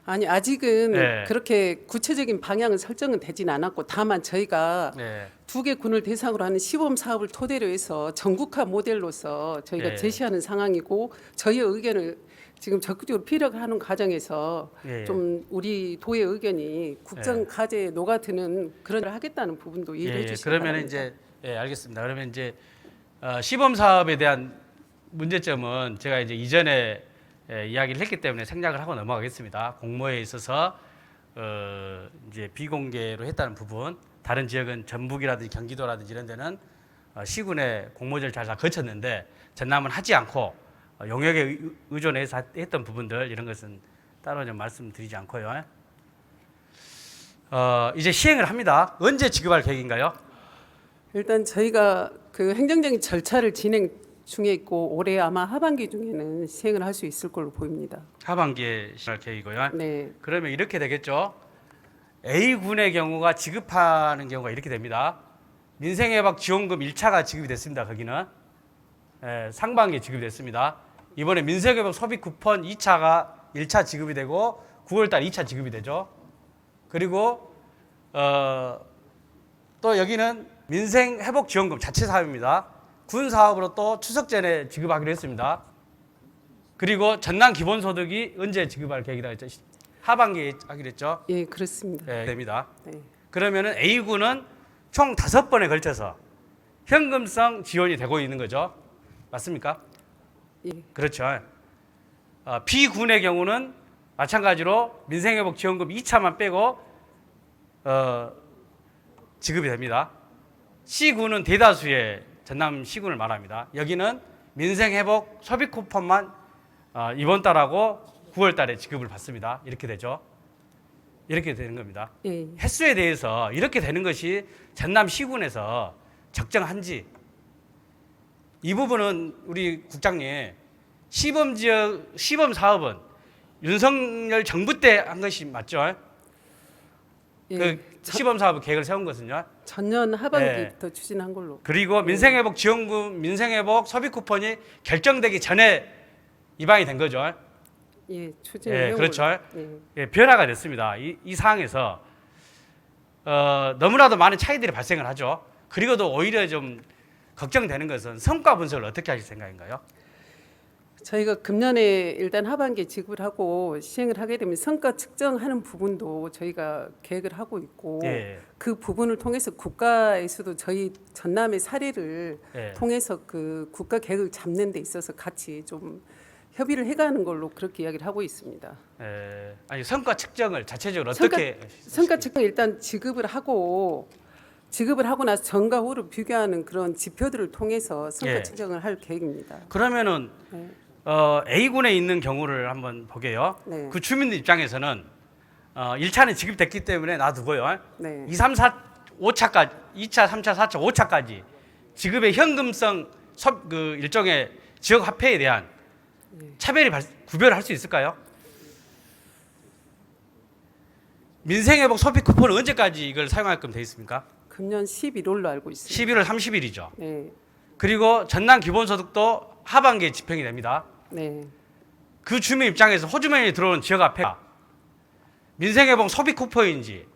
아니 아직은
네.
그렇게 구체적인 방향은 설정은 되진 않았고 다만 저희가
네.
두 개 군을 대상으로 하는 시범 사업을 토대로 해서 전국화 모델로서 저희가
네.
제시하는 상황이고 저희의 의견을 지금 적극적으로 피력하는 과정에서
예.
좀 우리 도의 의견이 국정 과제에 녹아드는 그런 걸 하겠다는 부분도 이해해 주시기
그러면
바랍니다.
이제 알겠습니다. 그러면 이제 시범 사업에 대한 문제점은 제가 이제 이전에 이야기를 했기 때문에 생략을 하고 넘어가겠습니다. 공모에 있어서 이제 비공개로 했다는 부분, 다른 지역은 전북이라든지 경기도라든지 이런 데는 시군의 공모제를 잘 다 거쳤는데 전남은 하지 않고 용역에 의존해서 했던 부분들 이런 것은 따로 좀 말씀드리지 않고요. 이제 시행을 합니다. 언제 지급할 계획인가요?
일단 저희가 그 행정적인 절차를 진행 중에 있고 올해 아마 하반기 중에는 시행을 할 수 있을 걸로 보입니다.
하반기에 시행할 계획이고요.
네,
그러면 이렇게 되겠죠. A군의 경우가 지급하는 경우가 이렇게 됩니다. 민생회복 지원금 1차가 지급이 됐습니다. 거기는 상반기에 지급이 됐습니다. 이번에 민생회복 소비 쿠폰 2차가 1차 지급이 되고 9월달 2차 지급이 되죠. 그리고 또 여기는 민생회복지원금 자체 사업입니다. 군 사업으로 또 추석 전에 지급하기로 했습니다. 그리고 전남 기본소득이 언제 지급할 계획이라고 했죠? 하반기에 하기로 했죠?
예, 그렇습니다.
네, 됩니다.
네.
그러면은 A군은 총 5번에 걸쳐서 현금성 지원이 되고 있는 거죠. 맞습니까?
예.
그렇죠. B군의 경우는 마찬가지로 민생회복지원금 2차만 빼고 지급이 됩니다. C군은 대다수의 전남 C군을 말합니다. 여기는 민생회복 소비 쿠폰만 이번 달하고 9월 달에 지급을 받습니다. 이렇게 되죠. 이렇게 되는 겁니다.
예.
횟수에 대해서 이렇게 되는 것이 전남 C군에서 적정한지 이 부분은 우리 국장님 시범 사업은 윤석열 정부 때 한 것이 맞죠?
예.
그 시범 사업 계획을 세운 것은요.
전년 하반기부터 추진한 걸로.
그리고 민생회복 지원금, 민생회복 소비 쿠폰이 결정되기 전에 입안이 된 거죠.
예, 추진을
그렇죠.
예.
예, 변화가 됐습니다. 이 상황에서 너무나도 많은 차이들이 발생을 하죠. 그리고도 오히려 좀 걱정되는 것은 성과 분석을 어떻게 하실 생각인가요?
저희가 금년에 일단 하반기에 지급을 하고 시행을 하게 되면 성과 측정하는 부분도 저희가 계획을 하고 있고
예.
그 부분을 통해서 국가에서도 저희 전남의 사례를
예.
통해서 그 국가 계획을 잡는 데 있어서 같이 좀 협의를 해가는 걸로 그렇게 이야기를 하고 있습니다.
아니 성과 측정을 자체적으로 어떻게
성과 측정 일단 지급을 하고 나서 전과 후를 비교하는 그런 지표들을 통해서 성과
예.
측정을 할 계획입니다.
그러면은
네.
A군에 있는 경우를 한번 보게요.
네.
그 주민들 입장에서는 1차는 지급됐기 때문에 놔두고요.
네.
2, 3, 4, 5차까지 2차, 3차, 4차, 5차까지 지급의 현금성 그 일종의 지역 화폐에 대한 차별이 구별을 할 수 있을까요? 민생회복 소비 쿠폰은 언제까지 이걸 사용할끔 돼 있습니까?
금년 11월로 알고 있습니다.
11월 30일이죠.
네.
그리고 전남 기본소득도 하반기에 집행이 됩니다.
네.
그 주민 입장에서 호주머니에 들어오는 지역 화폐가 민생회복 소비 쿠폰인지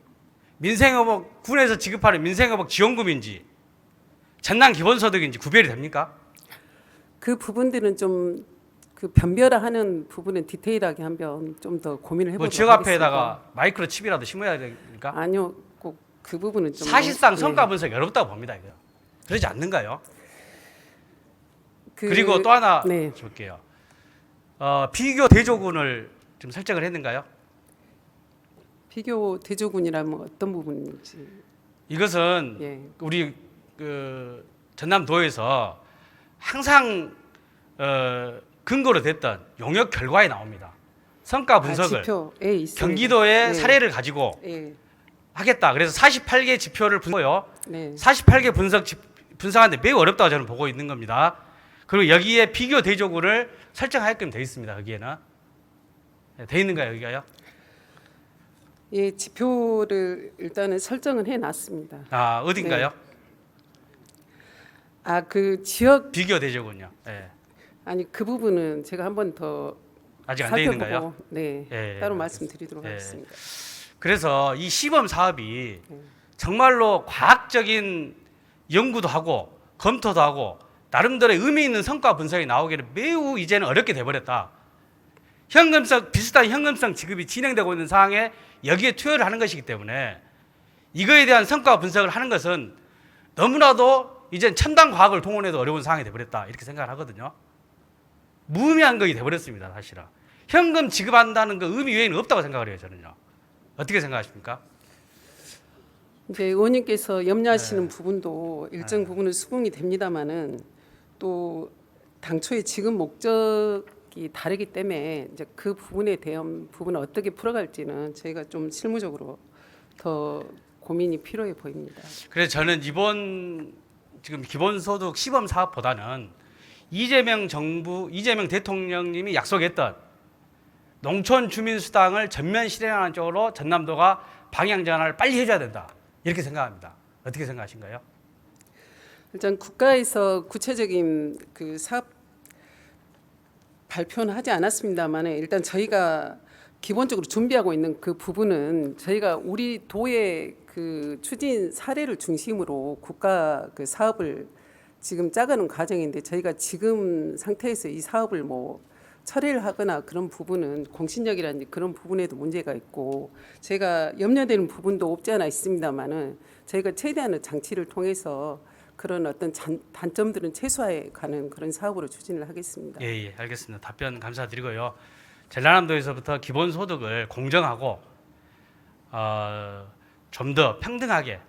민생회복 군에서 지급하는 민생회복 지원금인지 전남 기본소득인지 구별이 됩니까?
그 부분들은 좀 그 변별화하는 부분은 디테일하게 한번 좀 더 고민을 해보도록
뭐 지역 화폐에다가 마이크로 칩이라도 심어야 되니까?
아니요, 꼭 그 부분은 좀
사실상
예.
성과 분석이 어렵다고 봅니다. 이거. 그러지 않는가요?
그-
그리고 또 하나
네.
볼게요. 비교 대조군을 좀 설정을 했는가요?
비교 대조군이라면 어떤 부분인지.
이것은
예.
우리 그 전남도에서 항상 근거로 됐던 용역 결과에 나옵니다. 성과 분석을
지표에 있습니다.
경기도의
네.
사례를 가지고
예.
하겠다. 그래서 48개 지표를 분석해요.
네.
48개 분석하는데 매우 어렵다고 저는 보고 있는 겁니다. 그리고 여기에 비교 대조군을 설정하게끔 되어 있습니다. 거기에는 돼 있는가요, 여기가요?
예, 지표를 일단은 설정은 해놨습니다.
아 어딘가요?
아, 그 지역
비교 대조군요. 예.
아니 그 부분은 제가 한 번 더
아직 안 돼 있는가요?
살펴보고 네,
예,
따로
알겠습니다.
말씀드리도록
예.
하겠습니다.
그래서 이 시범 사업이 정말로 과학적인 연구도 하고 검토도 하고 나름대로 의미 있는 성과 분석이 나오기를 매우 이제는 어렵게 돼버렸다. 비슷한 현금성 지급이 진행되고 있는 상황에 여기에 투여를 하는 것이기 때문에 이거에 대한 성과 분석을 하는 것은 너무나도 이제 첨단 과학을 동원해도 어려운 상황이 돼버렸다. 이렇게 생각을 하거든요. 무의미한 것이 돼버렸습니다. 사실은. 현금 지급한다는 그 의미 외에는 없다고 생각을 해요. 저는요. 어떻게 생각하십니까?
이제 의원님께서 염려하시는
네.
부분도 일정 부분은 수긍이 됩니다만은 또 당초에 지급 목적이 다르기 때문에 이제 그 부분에 대한 부분을 어떻게 풀어갈지는 저희가 좀 실무적으로 더 고민이 필요해 보입니다.
그래서 저는 이번 지금 기본소득 시범 사업보다는 이재명 대통령님이 약속했던 농촌 주민수당을 전면 실행하는 쪽으로 전남도가 방향 전환을 빨리 해줘야 된다. 이렇게 생각합니다. 어떻게 생각하신가요?
일단 국가에서 구체적인 그 사업 발표는 하지 않았습니다만 일단 저희가 기본적으로 준비하고 있는 그 부분은 저희가 우리 도의 그 추진 사례를 중심으로 국가 그 사업을 지금 짜가는 과정인데 저희가 지금 상태에서 이 사업을 뭐 철회를 하거나 그런 부분은 공신력이라든지 그런 부분에도 문제가 있고 제가 염려되는 부분도 없지 않아 있습니다만은 저희가 최대한의 장치를 통해서 그런 어떤 단점들은 최소화해 가는 그런 사업으로 추진을 하겠습니다.
예, 예, 알겠습니다. 답변 감사드리고요. 전라남도에서부터 기본소득을 공정하고 좀 더 평등하게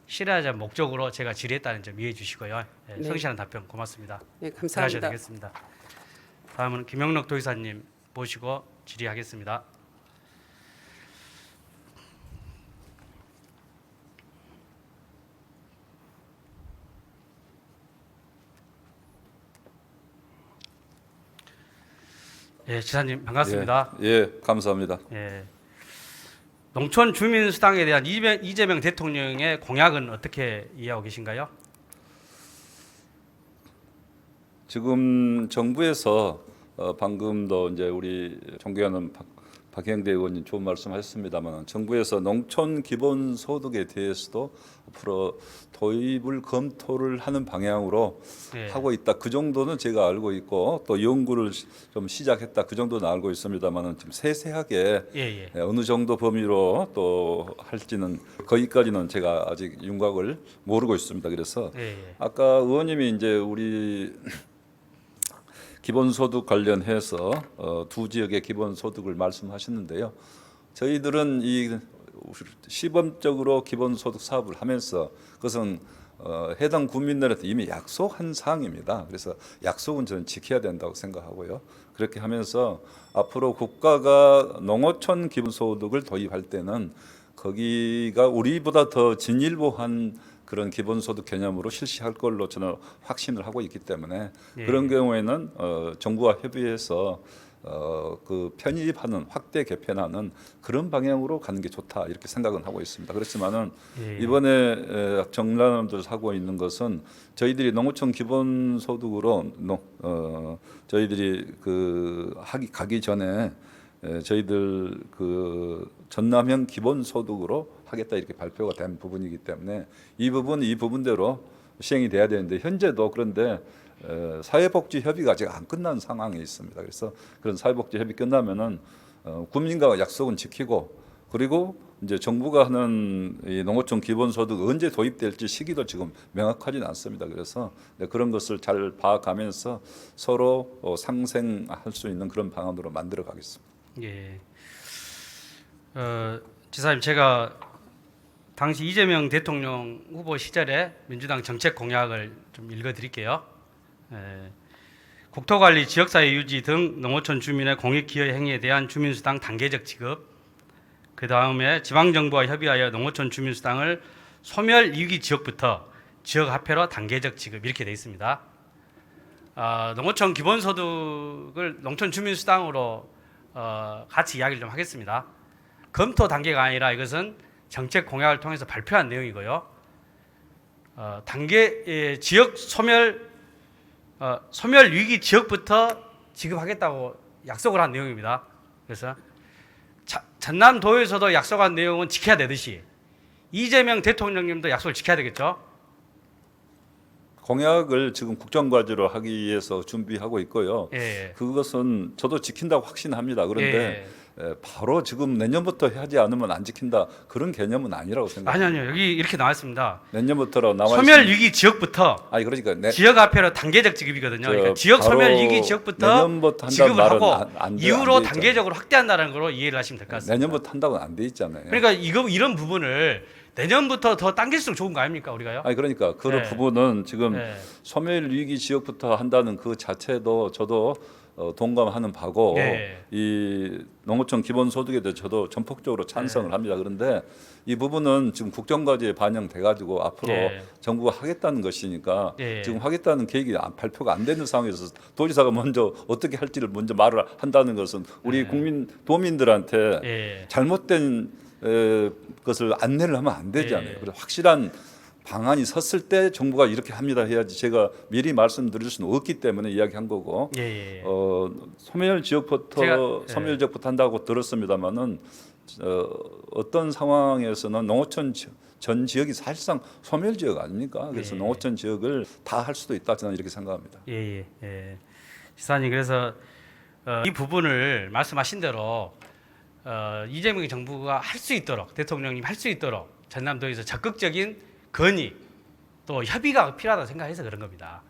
실현하자는 목적으로 제가 질의했다는 점 이해해 주시고요. 예,
네.
성실한 답변 고맙습니다.
네,
들어가셔야
감사합니다.
되겠습니다. 다음은 김영록 도의사님 모시고 질의하겠습니다. 예, 지사님 반갑습니다.
예, 감사합니다.
예. 농촌 주민 수당에 대한 이재명 대통령의 공약은 어떻게 이해하고 계신가요?
지금 정부에서 방금도 이제 우리 존경하는 박형대 의원님 좋은 말씀하셨습니다만 정부에서 농촌 기본 소득에 대해서도 앞으로 도입을 검토를 하는 방향으로
예.
하고 있다. 그 정도는 제가 알고 있고 또 연구를 좀 시작했다. 그 정도는 알고 있습니다만은 좀 세세하게
예, 예.
어느 정도 범위로 또 할지는 거기까지는 제가 아직 윤곽을 모르고 있습니다. 그래서
예, 예.
아까 의원님이 이제 우리 기본소득 관련해서 두 지역의 기본소득을 말씀하셨는데요. 저희들은 이 시범적으로 기본소득 사업을 하면서 그것은 해당 국민들한테 이미 약속한 사항입니다. 그래서 약속은 저는 지켜야 된다고 생각하고요. 그렇게 하면서 앞으로 국가가 농어촌 기본소득을 도입할 때는 거기가 우리보다 더 진일보한 그런 기본소득 개념으로 실시할 걸로 저는 확신을 하고 있기 때문에
예.
그런 경우에는 정부와 협의해서 그 편입하는 확대 개편하는 그런 방향으로 가는 게 좋다 이렇게 생각은 하고 있습니다. 그렇지만은
예.
이번에 전라남도에서 하고 있는 것은 저희들이 농어촌 기본소득으로 저희들이 그 가기 전에 저희들 그 전남형 기본소득으로 하겠다 이렇게 발표가 된 부분이기 때문에 이 부분대로 시행이 돼야 되는데 현재도 그런데 사회복지 협의가 아직 안 끝난 상황에 있습니다. 그래서 그런 사회복지 협의 끝나면은 국민과 약속은 지키고 그리고 이제 정부가 하는 이 농어촌 기본소득 언제 도입될지 시기도 지금 명확하지는 않습니다. 그래서 그런 것을 잘 봐가면서 서로 상생할 수 있는 그런 방안으로 만들어 가겠습니다.
예. 지사님 제가 당시 이재명 대통령 후보 시절에 민주당 정책 공약을 좀 읽어드릴게요. 국토관리, 지역사회 유지 등 농어촌 주민의 공익기여 행위에 대한 주민수당 단계적 지급. 그 다음에 지방정부와 협의하여 농어촌 주민수당을 소멸위기 지역부터 지역화폐로 단계적 지급 이렇게 되어 있습니다. 농어촌 기본소득을 농촌 주민수당으로 같이 이야기를 좀 하겠습니다. 검토 단계가 아니라 이것은 정책 공약을 통해서 발표한 내용이고요. 지역 소멸 위기 지역부터 지급하겠다고 약속을 한 내용입니다. 그래서 전남도에서도 약속한 내용은 지켜야 되듯이 이재명 대통령님도 약속을 지켜야 되겠죠.
공약을 지금 국정과제로 하기 위해서 준비하고 있고요.
예.
그것은 저도 지킨다고 확신합니다. 그런데 바로 지금 내년부터 하지 않으면 안 지킨다 그런 개념은 아니라고 생각합니다.
아니요. 여기 이렇게 나와 있습니다.
내년부터로 나와
소멸
있습니다.
위기 지역부터
아니 그러니까
지역 화폐로 단계적 지급이거든요. 그러니까 지역
바로
소멸 위기 지역부터
내년부터 한다는
지급을
말은
하고
안
이후로
돼
단계적으로 확대한다는 걸로 이해를 하시면 될 것 같습니다.
내년부터 한다고는 안 돼 있잖아요.
그러니까 이런 부분을 내년부터 더 당길수록 좋은 거 아닙니까 우리가요?
아니 그러니까 그
네.
부분은 지금
네.
소멸 위기 지역부터 한다는 그 자체도 저도 동감하는 바고
네.
이 농어촌 기본소득에 대해 저도 전폭적으로 찬성을
네.
합니다. 그런데 이 부분은 지금 국정과제에 반영돼 가지고 앞으로
네.
정부가 하겠다는 것이니까
네.
지금 하겠다는 계획이 발표가 안 되는 상황에서 도지사가 먼저 어떻게 할지를 먼저 말을 한다는 것은 우리 도민들한테
예.
잘못된 것을 안내를 하면 안 되잖아요.
예.
그래서 확실한 방안이 섰을 때 정부가 이렇게 합니다 해야지 제가 미리 말씀드릴 수는 없기 때문에 이야기한 거고
예, 예.
소멸 지역부터
제가-
소멸 지역부터 한다고 들었습니다만은 어떤 상황에서는 농어촌 전 지역이 사실상 소멸 지역 아닙니까? 그래서
예.
농어촌 지역을 다 할 수도 있다 저는 이렇게 생각합니다.
예, 예, 예. 시사님 그래서 이 부분을 말씀하신 대로 이재명 정부가 할 수 있도록 대통령님 할 수 있도록 전남도에서 적극적인 건의 또 협의가 필요하다고 생각해서 그런 겁니다.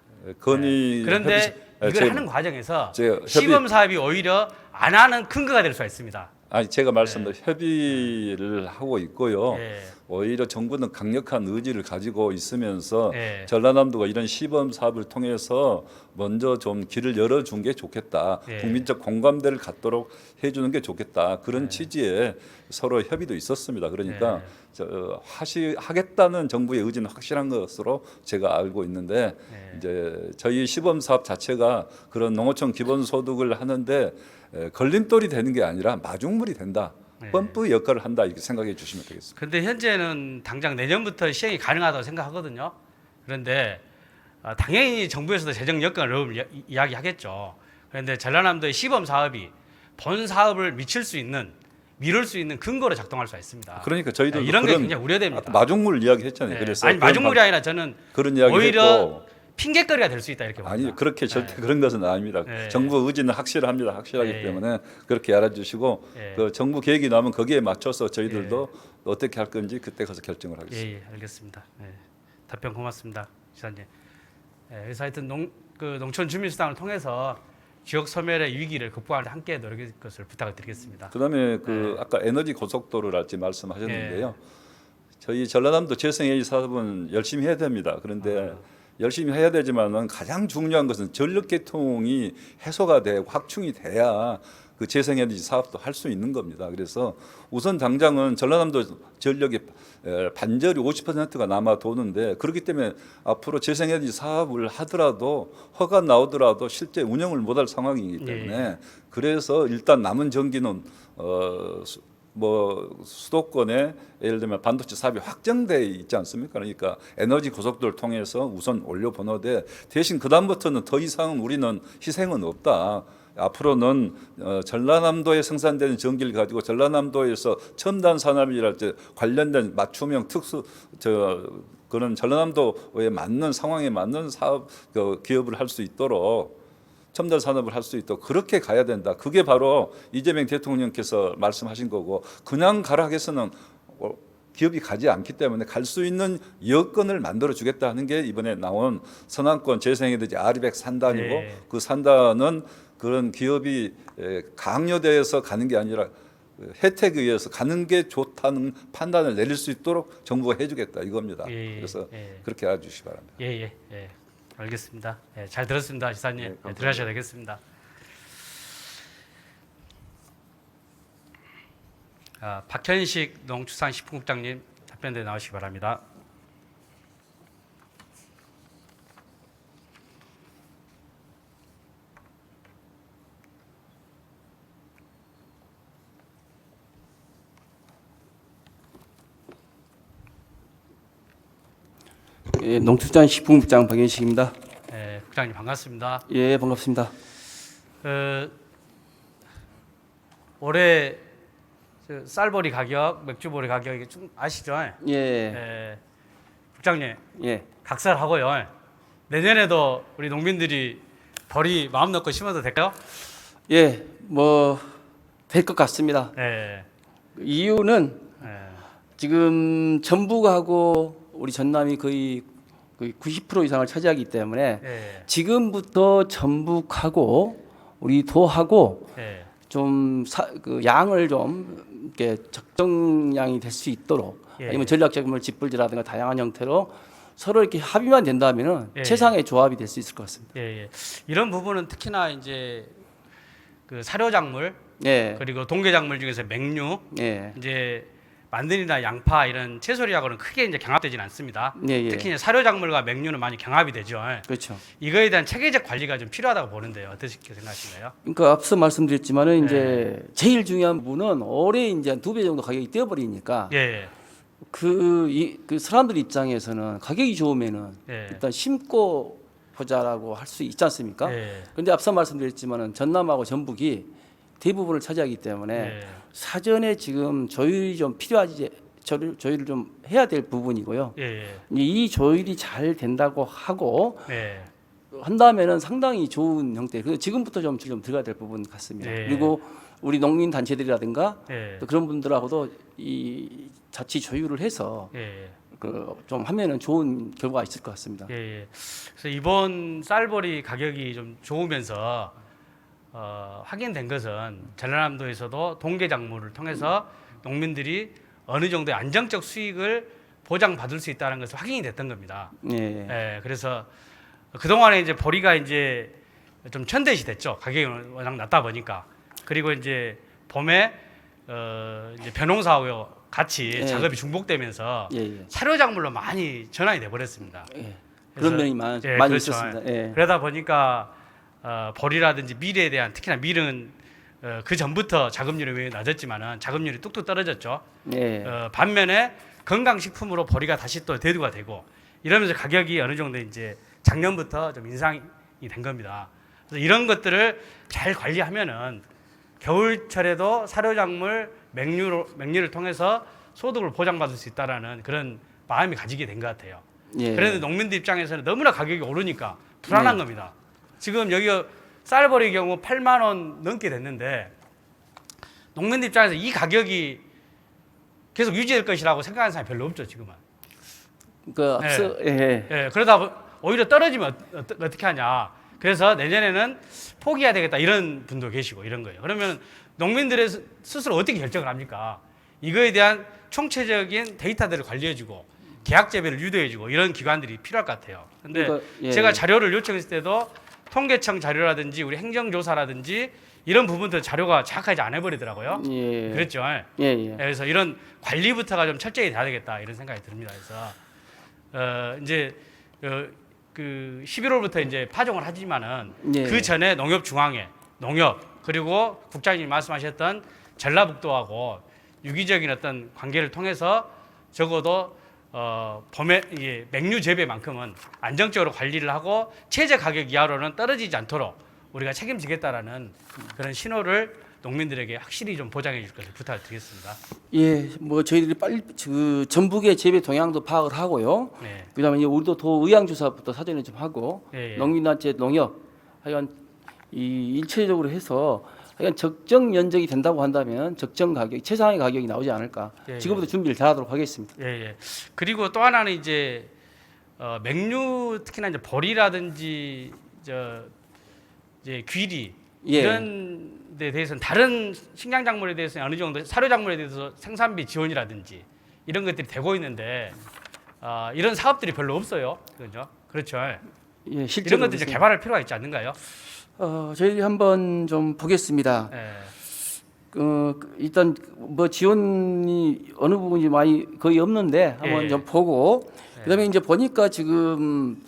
건의
그런데
협의-
이걸
제가-
하는 과정에서
제가 협의-
시범 사업이 오히려 안 하는 근거가 될 수가 있습니다.
아니 제가 말씀드린 협의를 하고 있고요.
예.
오히려 정부는 강력한 의지를 가지고 있으면서
예.
전라남도가 이런 시범 사업을 통해서 먼저 좀 길을 열어준 게 좋겠다.
예.
국민적 공감대를 갖도록 해주는 게 좋겠다. 그런 취지의 서로 협의도 있었습니다. 그러니까 하겠다는 정부의 의지는 확실한 것으로 제가 알고 있는데 이제 저희 시범 사업 자체가 그런 농어촌 기본소득을 하는데 걸림돌이 되는 게 아니라 마중물이 된다. 펌프 역할을 한다 이렇게 생각해 주시면 되겠습니다.
근데 현재는 당장 내년부터 시행이 가능하다고 생각하거든요. 그런데 당연히 정부에서도 재정 여건을 어려움을 이야기하겠죠. 그런데 전라남도의 시범 사업이 본 사업을 미칠 수 있는 미룰 수 있는 근거로 작동할 수가 있습니다.
그러니까 저희도
이런 게 굉장히 우려됩니다.
마중물 이야기했잖아요.
네.
그래서
아니 마중물이 아니라 저는
그런 이야기
오히려
했고
핑계거리가 될 수 있다 이렇게 봅니다.
아니 그렇게 절대 그런 것은 아닙니다.
네.
정부 의지는 확실합니다. 확실하기
네.
때문에 그렇게 알아주시고
네.
그 정부 계획이 나오면 거기에 맞춰서 저희들도 어떻게 할 건지 그때 가서 결정을 하겠습니다.
예, 알겠습니다. 답변 고맙습니다, 기사님. 그래서 하여튼 농촌 주민수당을 통해서 지역 소멸의 위기를 극복하는 데 함께 노력할 것을 부탁을 드리겠습니다.
그다음에 아까 에너지 고속도로랄지 말씀하셨는데요. 저희 전라남도 재생에너지 사업은 열심히 해야 됩니다. 그런데 열심히 해야 되지만은 가장 중요한 것은 전력 계통이 해소가 되고 확충이 돼야 그 재생에너지 사업도 할 수 있는 겁니다. 그래서 우선 당장은 전라남도 전력의 반절이 50%가 남아 도는데 그렇기 때문에 앞으로 재생에너지 사업을 하더라도 허가 나오더라도 실제 운영을 못할 상황이기 때문에 그래서 일단 남은 전기는 수도권에 예를 들면 반도체 사업이 확정돼 있지 않습니까? 그러니까 에너지 고속도로를 통해서 우선 올려 보내되 대신 그 다음부터는 더 이상 우리는 희생은 없다. 앞으로는 전라남도에 생산되는 전기를 가지고 전라남도에서 첨단 산업이랄 때 관련된 맞춤형 그런 전라남도에 맞는 상황에 맞는 사업 기업을 할 수 있도록 첨단 산업을 할 수 있도록 그렇게 가야 된다. 그게 바로 이재명 대통령께서 말씀하신 거고 그냥 가라 해서는 기업이 가지 않기 때문에 갈 수 있는 여건을 만들어 주겠다 하는 게 이번에 나온 선안권 재생에너지 아리백 산단이고 그 산단은 그런 기업이 강요돼서 가는 게 아니라 혜택에 의해서 가는 게 좋다는 판단을 내릴 수 있도록 정부가 해주겠다 이겁니다. 그래서 그렇게 알아주시기 바랍니다.
알겠습니다. 잘 들었습니다, 지사님. 들어가셔야 되겠습니다. 박현식 농축산식품국장님 답변대 나오시기 바랍니다.
예, 농축산식품국장 박현식입니다.
국장님 반갑습니다.
예, 반갑습니다.
올해 쌀보리 가격, 맥주보리 가격이 좀 아시죠?
예,
국장님
예,
각설하고요. 내년에도 우리 농민들이 보리 마음 놓고 심어도 될까요?
예, 뭐 될 것 같습니다. 이유는 지금 전북하고 우리 전남이 거의 90% 이상을 차지하기 때문에 지금부터 전북하고 우리 도하고 좀 양을 좀 이렇게 적정량이 될 수 있도록 아니면 전략적인 직불제라든가 다양한 형태로 서로 이렇게 합의만 된다면은 최상의 조합이 될 수 있을 것 같습니다.
이런 부분은 특히나 이제 그 사료작물 그리고 동계작물 중에서 맥류 이제 마늘이나 양파 이런 채소류하고는 크게 이제 경합되지는 않습니다. 특히 이제 사료작물과 맥류는 많이 경합이 되죠.
그렇죠.
이거에 대한 체계적 관리가 좀 필요하다고 보는데요. 어떻게 생각하시나요?
그러니까 앞서 말씀드렸지만은 이제 제일 중요한 부분은 올해 이제 한 2배 정도 가격이 뛰어버리니까 그 사람들 입장에서는 가격이 좋으면은
예.
일단 심고 보자라고 할 수 있지 않습니까?
예.
그런데 앞서 말씀드렸지만은 전남하고 전북이 대부분을 차지하기 때문에
예.
사전에 지금 조율이 좀 필요하지, 조율을 좀 해야 될 부분이고요.
예.
이 조율이 잘 된다고 하고
예.
한다면은 상당히 좋은 형태. 그래서 지금부터 좀 들어가야 될 부분 같습니다.
예.
그리고 우리 농민 단체들이라든가
예.
또 그런 분들하고도 이 자치 조율을 해서
예.
좀 하면은 좋은 결과가 있을 것 같습니다.
예, 예. 그래서 이번 쌀벌이 가격이 좀 좋으면서 확인된 것은 전라남도에서도 동계 작물을 통해서 농민들이 어느 정도의 안정적 수익을 보장받을 수 있다는 것을 확인이 됐던 겁니다.
예.
예, 그래서 그 동안에 이제 보리가 이제 좀 천대시 됐죠. 가격이 워낙 낮다 보니까. 그리고 이제 봄에 이제 벼농사하고 같이
예.
작업이 중복되면서
예.
사료 작물로 많이 전환이 돼 버렸습니다.
예.
그래서-
그런 면이 많이
그렇죠.
있었습니다. 예.
그러다 보니까 보리라든지 밀에 대한 특히나 밀은 그 전부터 자급률이 낮았지만은 자급률이 뚝뚝 떨어졌죠.
예.
반면에 건강식품으로 보리가 다시 또 대두가 되고 이러면서 가격이 어느 정도 이제 작년부터 좀 인상이 된 겁니다. 그래서 이런 것들을 잘 관리하면은 겨울철에도 사료작물 맹류를 통해서 소득을 보장받을 수 있다라는 그런 마음이 가지게 된 것 같아요.
예.
그런데 농민들 입장에서는 너무나 가격이 오르니까 불안한
네.
겁니다. 지금 여기 쌀벌의 경우 8만 원 넘게 됐는데 농민들 입장에서 이 가격이 계속 유지될 것이라고 생각하는 사람이 별로 없죠 지금은.
그 앞서 예.
예, 그러다 오히려 떨어지면 어떻게 하냐. 그래서 내년에는 포기해야 되겠다 이런 분도 계시고 이런 거예요. 그러면 농민들의 스스로 어떻게 결정을 합니까? 이거에 대한 총체적인 데이터들을 관리해주고 계약 재배를 유도해주고 이런 기관들이 필요할 것 같아요. 근데
그러니까, 예.
제가 자료를 요청했을 때도 통계청 자료라든지 우리 행정조사라든지 이런 부분들 자료가 정확하지 않아 버리더라고요.
예.
그랬죠.
예. 예.
그래서 이런 관리부터가 좀 철저히 돼야 되겠다 이런 생각이 듭니다. 그래서 이제 그 11월부터 이제 파종을 하지만은
예.
그 전에 농협중앙회, 농협 그리고 국장님이 말씀하셨던 전라북도하고 유기적인 어떤 관계를 통해서 적어도 봄에 이게 맹류 재배만큼은 안정적으로 관리를 하고 최저 가격 이하로는 떨어지지 않도록 우리가 책임지겠다라는 그런 신호를 농민들에게 확실히 좀 보장해 줄 것을 부탁드리겠습니다.
예, 뭐 저희들이 빨리 그 전북의 재배 동향도 파악을 하고요.
네.
그다음에 이제 우리도 도 의향 조사부터 사전에 좀 하고
예.
농민단체 농협 하여간 이 일체적으로 해서 하여간 적정 면적이 된다고 한다면 적정 가격 최상의 가격이 나오지 않을까.
예.
지금부터 준비를 잘하도록 하겠습니다.
예, 예. 그리고 또 하나는 이제 맹류 특히나 이제 벌이라든지 이제 귀리
예.
이런 데 대해서는 다른 식량 작물에 대해서는 어느 정도 사료 작물에 대해서 생산비 지원이라든지 이런 것들이 되고 있는데 이런 사업들이 별로 없어요. 그죠? 그렇죠.
예,
이런
실제로
것들 이제 개발할 필요가 있지 않는가요?
저희 한번 좀 보겠습니다.
예.
일단 뭐 지원이 어느 부분이 많이 거의 없는데 한번
예.
좀 보고 그다음에 이제 보니까 지금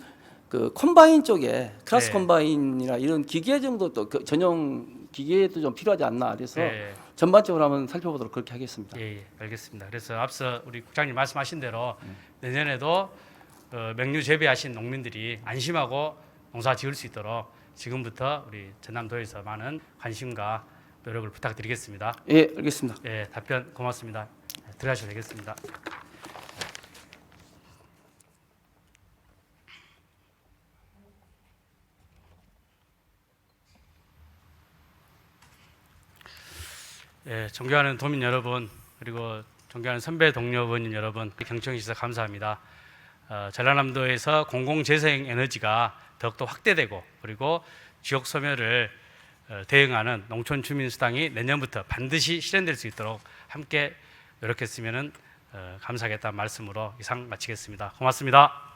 그 컴바인 쪽에 크라스
예.
컴바인이나 이런 기계 정도 또 전용 기계도 좀 필요하지 않나 그래서
예.
전반적으로 한번 살펴보도록 그렇게 하겠습니다.
예, 예, 알겠습니다. 그래서 앞서 우리 국장님 말씀하신 대로 내년에도 맹류 재배하신 농민들이 안심하고 농사 지을 수 있도록 지금부터 우리 전남도에서 많은 관심과 노력을 부탁드리겠습니다.
예, 알겠습니다.
예, 답변 고맙습니다. 들어가셔도 되겠습니다. 예, 존경하는 도민 여러분 그리고 존경하는 선배 동료 의원님 여러분 경청해 주셔서 감사합니다. 전라남도에서 공공재생 에너지가 더욱더 확대되고 그리고 지역 소멸을 대응하는 농촌 주민 수당이 내년부터 반드시 실현될 수 있도록 함께 노력했으면 감사하겠다는 말씀으로 이상 마치겠습니다. 고맙습니다.